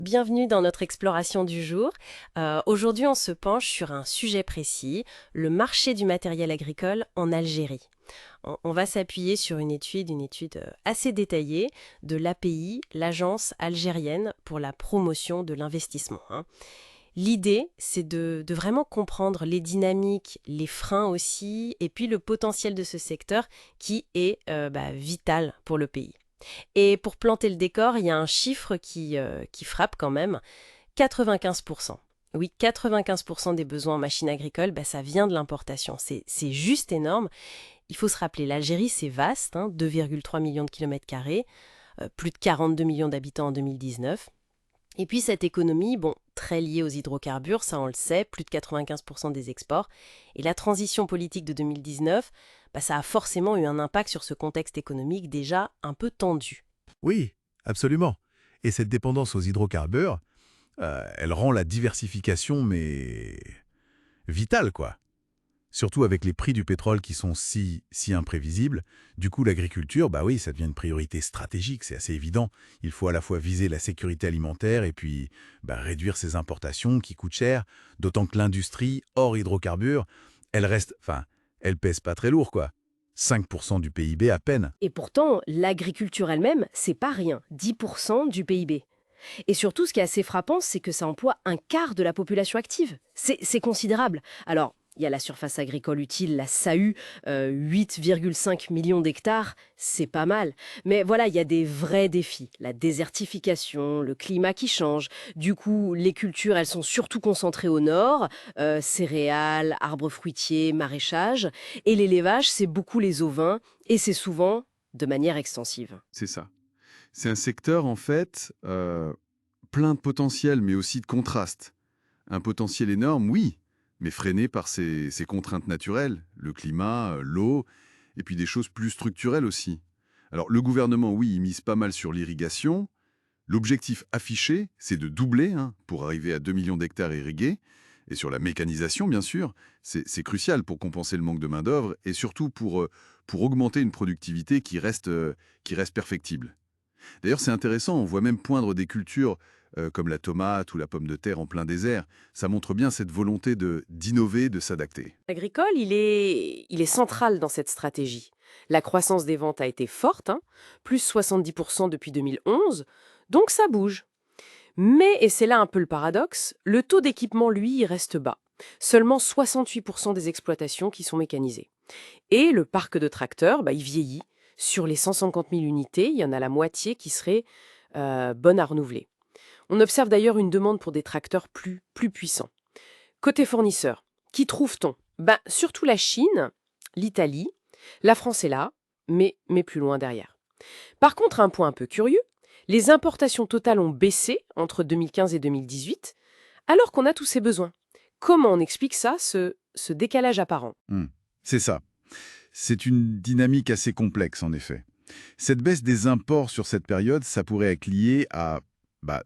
Bienvenue dans notre exploration du jour. Aujourd'hui, on se penche sur un sujet précis, le marché du matériel agricole en Algérie. On va s'appuyer sur une étude assez détaillée de l'API, l'Agence algérienne pour la promotion de l'investissement, hein. L'idée, c'est de vraiment comprendre les dynamiques, les freins aussi, et puis le potentiel de ce secteur qui est vital pour le pays. Et pour planter le décor, il y a un chiffre qui frappe quand même, 95%. Oui, 95% des besoins en machines agricoles, ça vient de l'importation. C'est juste énorme. Il faut se rappeler, l'Algérie, c'est vaste, hein, 2,3 millions de kilomètres carrés, plus de 42 millions d'habitants en 2019. Et puis cette économie, bon, très liée aux hydrocarbures, ça on le sait, plus de 95% des exports. Et la transition politique de 2019, ça a forcément eu un impact sur ce contexte économique déjà un peu tendu. Oui, absolument. Et cette dépendance aux hydrocarbures, elle rend la diversification, mais vitale, quoi. Surtout avec les prix du pétrole qui sont si imprévisibles. Du coup, l'agriculture, bah oui, ça devient une priorité stratégique, c'est assez évident. Il faut à la fois viser la sécurité alimentaire et puis réduire ses importations qui coûtent cher, d'autant que l'industrie, hors hydrocarbures, elle reste, enfin, elle pèse pas très lourd, quoi. 5% du PIB à peine. Et pourtant, l'agriculture elle-même, c'est pas rien, 10% du PIB. Et surtout, ce qui est assez frappant, c'est que ça emploie un quart de la population active. C'est considérable. Alors, il y a la surface agricole utile, la SAU, 8,5 millions d'hectares, c'est pas mal. Mais voilà, il y a des vrais défis. La désertification, le climat qui change. Du coup, les cultures, elles sont surtout concentrées au nord, céréales, arbres fruitiers, maraîchage. Et l'élevage, c'est beaucoup les ovins, et c'est souvent de manière extensive. C'est ça. C'est un secteur, en fait, plein de potentiel, mais aussi de contrastes. Un potentiel énorme, oui, mais freiné par ses contraintes naturelles, le climat, l'eau, et puis des choses plus structurelles aussi. Alors, le gouvernement, oui, il mise pas mal sur l'irrigation. L'objectif affiché, c'est de doubler pour arriver à 2 millions d'hectares irrigués. Et sur la mécanisation, bien sûr, c'est crucial pour compenser le manque de main-d'œuvre et surtout pour augmenter une productivité qui reste perfectible. D'ailleurs, c'est intéressant, on voit même poindre des cultures comme la tomate ou la pomme de terre en plein désert. Ça montre bien cette volonté d'innover, de s'adapter. Agricole, il est central dans cette stratégie. La croissance des ventes a été forte, hein, plus 70% depuis 2011, donc ça bouge. Mais, et c'est là un peu le paradoxe, le taux d'équipement, lui, il reste bas. Seulement 68% des exploitations qui sont mécanisées. Et le parc de tracteurs, il vieillit. Sur les 150 000 unités, il y en a la moitié qui seraient bonnes à renouveler. On observe d'ailleurs une demande pour des tracteurs plus puissants. Côté fournisseurs, qui trouve-t-on? Surtout la Chine, l'Italie, la France est là, mais plus loin derrière. Par contre, un point un peu curieux, les importations totales ont baissé entre 2015 et 2018, alors qu'on a tous ces besoins. Comment on explique ça, ce décalage apparent? Hmm. C'est ça. C'est une dynamique assez complexe, en effet. Cette baisse des imports sur cette période, ça pourrait être lié à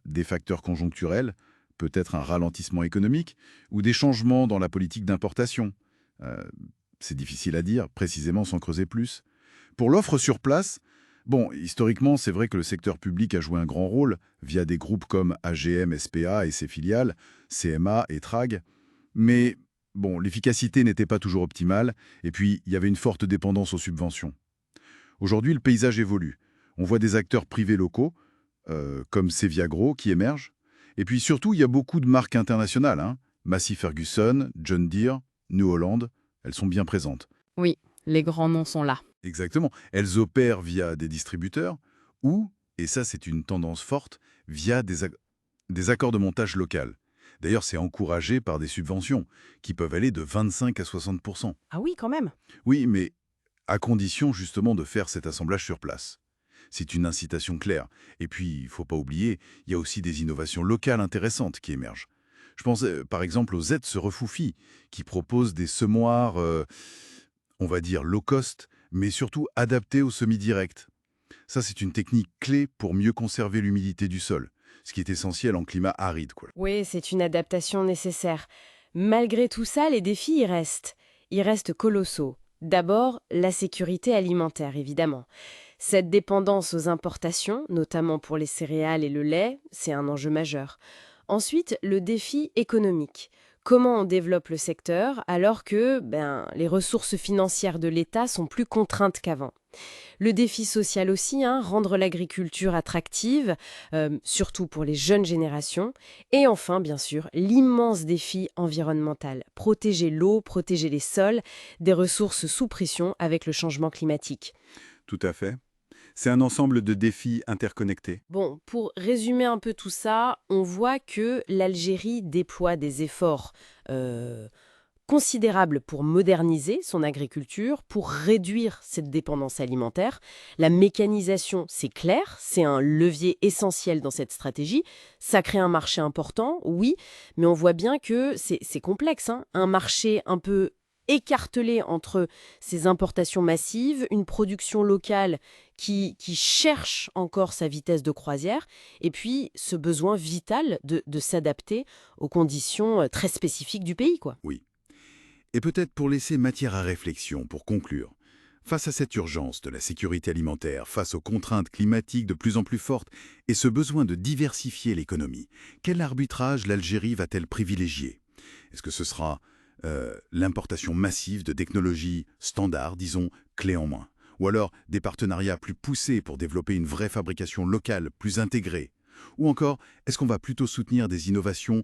des facteurs conjoncturels, peut-être un ralentissement économique, ou des changements dans la politique d'importation. Euh, c'est difficile à dire, précisément sans creuser plus. Pour l'offre sur place, bon, historiquement, c'est vrai que le secteur public a joué un grand rôle via des groupes comme AGM, SPA et ses filiales, CMA et TRAG. Mais bon, l'efficacité n'était pas toujours optimale, et puis il y avait une forte dépendance aux subventions. Aujourd'hui, le paysage évolue. On voit des acteurs privés locaux, comme Ceviagro, qui émergent. Et puis surtout, il y a beaucoup de marques internationales. Massey Ferguson, John Deere, New Holland, elles sont bien présentes. Oui, les grands noms sont là. Exactement. Elles opèrent via des distributeurs ou, et ça c'est une tendance forte, via des accords de montage local. D'ailleurs, c'est encouragé par des subventions qui peuvent aller de 25 à 60%. Ah oui, quand même. Oui, mais à condition justement de faire cet assemblage sur place. C'est une incitation claire. Et puis, il ne faut pas oublier, il y a aussi des innovations locales intéressantes qui émergent. Je pense par exemple aux Z Refoufi, qui proposent des semoirs, on va dire low cost, mais surtout adaptés aux semis directs. Ça, c'est une technique clé pour mieux conserver l'humidité du sol, ce qui est essentiel en climat aride, quoi. Oui, c'est une adaptation nécessaire. Malgré tout ça, les défis y restent. Ils restent colossaux. D'abord, la sécurité alimentaire, évidemment. Cette dépendance aux importations, notamment pour les céréales et le lait, c'est un enjeu majeur. Ensuite, le défi économique. Comment on développe le secteur alors que les ressources financières de l'État sont plus contraintes qu'avant? Le défi social aussi, hein, rendre l'agriculture attractive, surtout pour les jeunes générations. Et enfin, bien sûr, l'immense défi environnemental. Protéger l'eau, protéger les sols, des ressources sous pression avec le changement climatique. Tout à fait. C'est un ensemble de défis interconnectés. Bon, pour résumer un peu tout ça, on voit que l'Algérie déploie des efforts euh, considérables pour moderniser son agriculture, pour réduire cette dépendance alimentaire. La mécanisation, c'est clair, c'est un levier essentiel dans cette stratégie. Ça crée un marché important, oui, mais on voit bien que c'est complexe, hein. Un marché un peu écartelé entre ces importations massives, une production locale qui cherche encore sa vitesse de croisière, et puis ce besoin vital de s'adapter aux conditions très spécifiques du pays, quoi. Oui. Et peut-être pour laisser matière à réflexion, pour conclure. Face à cette urgence de la sécurité alimentaire, face aux contraintes climatiques de plus en plus fortes et ce besoin de diversifier l'économie, quel arbitrage l'Algérie va-t-elle privilégier? Est-ce que ce sera l'importation massive de technologies standards, disons, clés en main? Ou alors des partenariats plus poussés pour développer une vraie fabrication locale, plus intégrée? Ou encore, est-ce qu'on va plutôt soutenir des innovations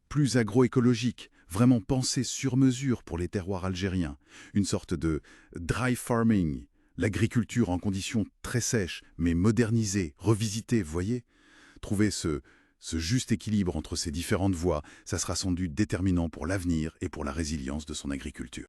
plus agroécologiques, vraiment pensées sur mesure pour les terroirs algériens? Une sorte de dry farming, l'agriculture en conditions très sèches, mais modernisée, revisitée, vous voyez? Trouver ce juste équilibre entre ces différentes voies, ça sera sans doute déterminant pour l'avenir et pour la résilience de son agriculture.